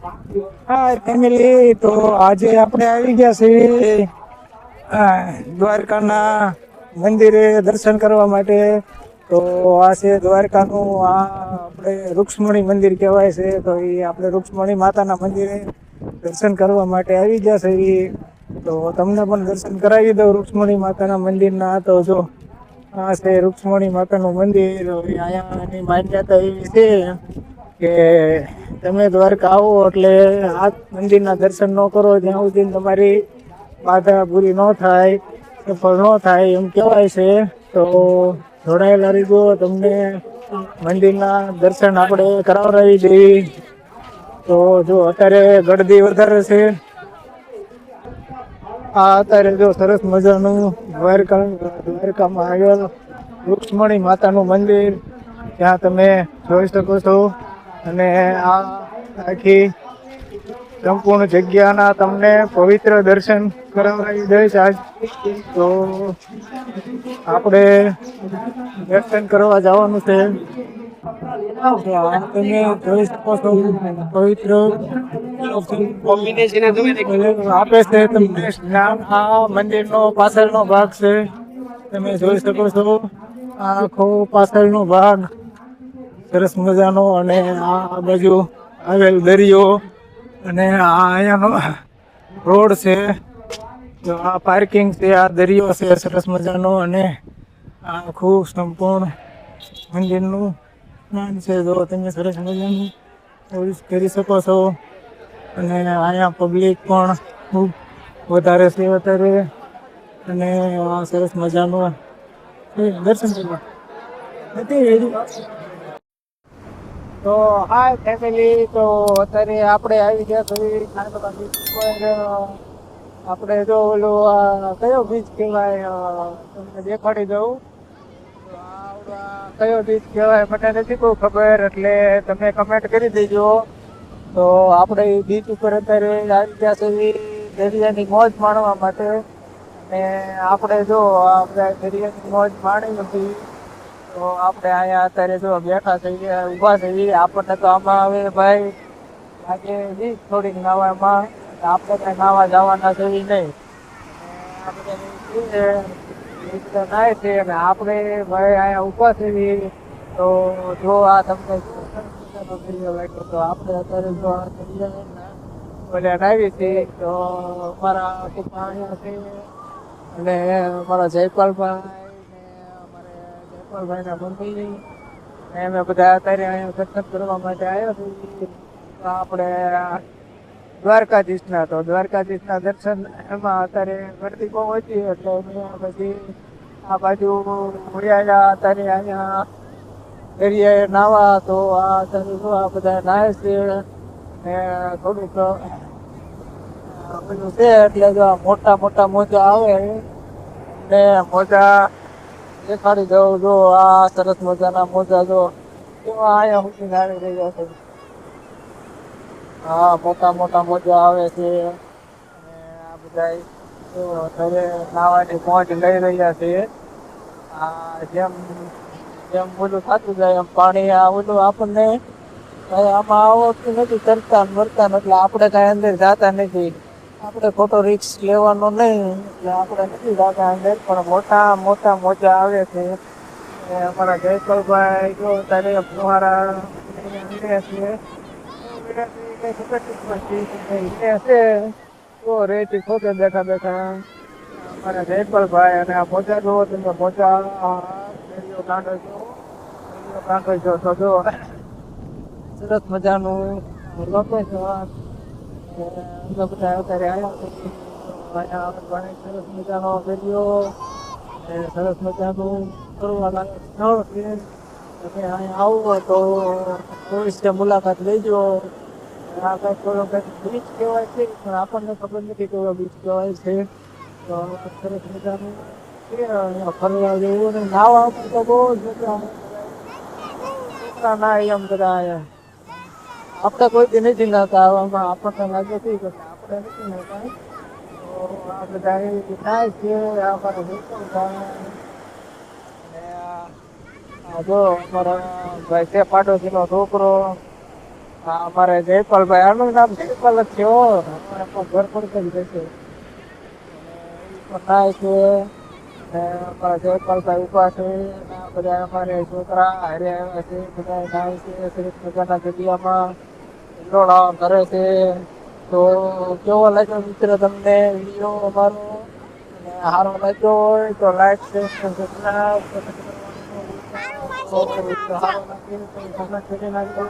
હા ફેમિલી, તો આજે આપણે આવી ગયા છીએ દ્વારકાના મંદિરે દર્શન કરવા માટે. તો આ છે દ્વારકાનું, આ આપણે રૂક્ષ્મણી મંદિર કહેવાય છે. તો એ આપણે રૂક્ષ્મણી માતાના મંદિરે દર્શન કરવા માટે આવી ગયા છે. તો તમને પણ દર્શન કરાવી દઉં રૂક્ષ્મણી માતાના મંદિરના. તો જો આ છે રૂક્ષ્મણી માતાનું મંદિર. અહીંયાની માન્યતા એવી છે કે તમે દ્વારકા આવો એટલે આ મંદિરના દર્શન ન કરો ત્યાં સુધી તમારી બાધા પૂરી ન થાય, સફળ ન થાય એમ કહેવાય છે. તો જોડાયેલા રહીજો, તમને મંદિરના દર્શન આપણે કરાવડાવી દેવી. તો જો અત્યારે ગળદી વધારે છે. આ અત્યારે જો સરસ મજાનું દ્વારકામાં આવેલ રૂક્ષ્મણી માતાનું મંદિર ત્યાં તમે જોઈ શકો છો. અને આ આખી સંપૂર્ણ જગ્યાના તમને પવિત્ર દર્શન કરાવડાવી દઈશ આજ. તો આપણે દર્શન કરવા જવાનું છે. તમે જોઈ શકો છો પવિત્ર આપે છે તમને જ્ઞાન. આ મંદિરનો પાછળનો ભાગ છે, તમે જોઈ શકો છો. આખો પાછળનો ભાગ સરસ મજાનો. અને આ બાજુ આવેલ દરિયો, અને આ અહીંયાનો રોડ છે. તો આ પાર્કિંગ છે, આ દરિયો છે સરસ મજાનો. અને આ આખું સંપૂર્ણ મંદિરનું સ્નાન છે. જો તમે સરસ મજાનું કરી શકો છો. અને અહીંયા પબ્લિક પણ ખૂબ વધારે છે અત્યારે. અને આ સરસ મજાનું દર્શન કરવા તો હા ફેમિલી, તો અત્યારે આપણે આવી ગયા છીએ બીચ પર. આપણે જો ઓલું કયો બીચ કહેવાય તમને દેખાડી દઉં. કયો બીચ કહેવાય મને નથી બહુ ખબર, એટલે તમે કમેન્ટ કરી દેજો. તો આપણે એ બીચ ઉપર અત્યારે આવી ગયા છીએ દરિયાની મોજ માણવા માટે. અને આપણે જો આપણે દરિયાની મોજ માણી નથી, તો આપણે અહીંયા અત્યારે જો બેઠા થઈએ, ઊભા થઈએ. આપણને તો આમાં હવે ભાઈ આજે બીચ થોડીક નાવામાં, આપણે કઈ નાવા જવાના છે નહીં. આપણે નાય છે અને આપણે ભાઈ અહીંયા ઊભા થઈએ. તો જો આ તમને તો આપણે અત્યારે જો બધા નાવી છીએ. તો અમારા પપ્પા અહીંયા છે, અને અમારા જયપાલભાઈ ને અમારે જયપાલભાઈના મમ્મી, અમે બધા અત્યારે અહીંયા દર્શન કરવા માટે આવ્યા છીએ. તો આપણે દ્વારકાધીશના દર્શન એમાં અત્યારે ગરદી બહુ હતી, એટલે પછી આ બાજુ મળ્યા અત્યારે અહીંયા દરિયાએ નાવા. તો આ અત્યારે જો આ બધા નાહે છે. ને થોડુંક બધું છે, એટલે જો મોટા મોટા મોજા આવે ને મોજા દેખાડી દઉં. જો આ સરસ મજાના મોજા જો એવા અહીંયા સુધી આવી રહ્યા છે. હા, મોટા મોટા મોજા આવે છે. અને આ બધા અત્યારે નાવાની મોજ લઈ રહ્યા છે. આ જેમ જેમ ઓલું થતું જાય એમ પાણી આ ઓલું આપણને આમાં આવડતું નથી તરતા મરતા, એટલે આપણે કઈ અંદર જાતા નથી. આપણે ખોટો રિસ્ક લેવાનો નહીં, એટલે આપણે નથી જાતા અંદર. પણ મોટા મોટા મોજા આવે છે. અમારા જયપાલભાઈ જો અત્યારે ફુવારા છે તો રેતી ખોટે બેઠા બેઠા અમારા જયપાલભાઈ. અને આ મોજા જુઓ તમે, મોજા કાંઠો જો તો જો સરસ મજાનું લોકેશન. અમે બધા અત્યારે આવ્યા છીએ. સરસ મજાનો દરિયો, સરસ મજાનું ફરવા લાયક સ્થળ છે. તમે અહીંયા આવો તો ચોવીસે મુલાકાત લેજો. આ કંઈક બીચ કહેવાય છે, પણ આપણને ખબર નથી કેવો બીચ કહેવાય છે. તો સરસ મજાનું છે અહીંયા ફરવા જેવું. ને નાવા તો બહુ જ મજા ના એમ બધા અહીંયા આપણે કોઈ દી નથી નાતા આવામાં. આપણને લાગે છે કે આપણે નથી નાતા. તો આ બધા એવી નાય છે. જો અમારા ભાઈ છે પાડોશીનો છોકરો, હા, અમારે જયપાલભાઈ આનું નામ જયપાલ જ છે હો. અમારે પણ ઘર પડતે જ રહેશે. ઈ પણ થાય છે. ને અમારા જયપાલભાઈ ઉભા છે. ને આ બધા અમારે છોકરા હારે આવ્યા છે. બધા નાય છે સરસ મજાના દરિયામાં. હિંડોળા કરે છે. તો કેવો લાગ્યો મિત્ર તમને વિડીયો અમારો? અને સારો લાગ્યો હોય તો લાઈક શેર ને સબસ્ક્રાઇબ કરવાનું ન ભૂલતા. તો વિડીયો સારો લાગે તો કમેન્ટ કરી નાખજો.